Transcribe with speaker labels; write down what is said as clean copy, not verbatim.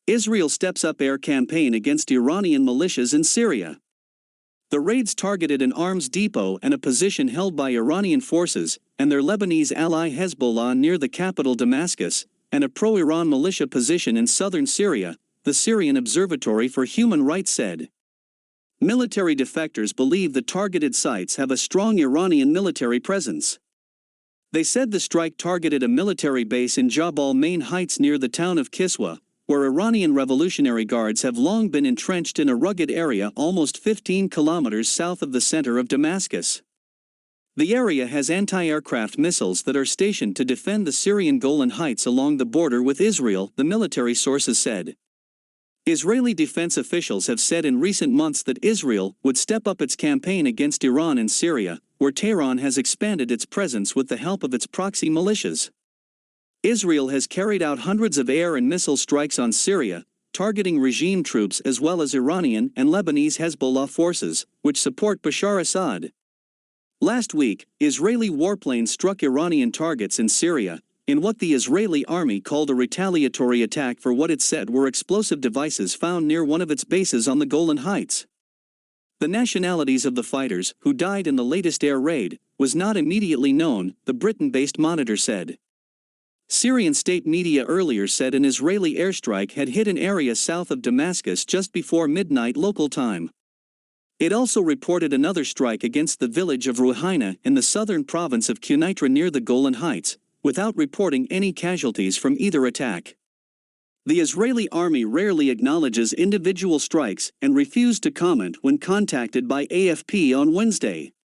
Speaker 1: Israel steps up air campaign against Iranian militias in Syria. The raids targeted an arms depot and a position held by Iranian forces and their Lebanese ally Hezbollah near the capital Damascus, and a pro-Iran militia position in southern Syria, the Syrian Observatory for Human Rights said. Military defectors believe the targeted sites have a strong Iranian military presence. They said the strike targeted a military base in Jabal Mane Heights near the town of Kiswa, where Iranian Revolutionary Guards have long been entrenched in a rugged area almost 15 kilometers south of the center of Damascus. The area has anti-aircraft missiles that are stationed to defend the Syrian Golan Heights along the border with Israel, the military sources said. Israeli defense officials have said in recent months that Israel would step up its campaign against Iran in Syria, where Tehran has expanded its presence with the help of its proxy militias. Israel has carried out hundreds of air and missile strikes on Syria, targeting regime troops as well as Iranian and Lebanese Hezbollah forces, which support Bashar Assad. Last week, Israeli warplanes struck Iranian targets in Syria, in what the Israeli army called a retaliatory attack for what it said were explosive devices found near one of its bases on the Golan Heights. The nationalities of the fighters, who died in the latest air raid, was not immediately known, the Britain-based Monitor said. Syrian state media earlier said an Israeli airstrike had hit an area south of Damascus just before midnight local time. It also reported another strike against the village of Ruhaina in the southern province of Quneitra near the Golan Heights, without reporting any casualties from either attack. The Israeli army rarely acknowledges individual strikes and refused to comment when contacted by AFP on Wednesday.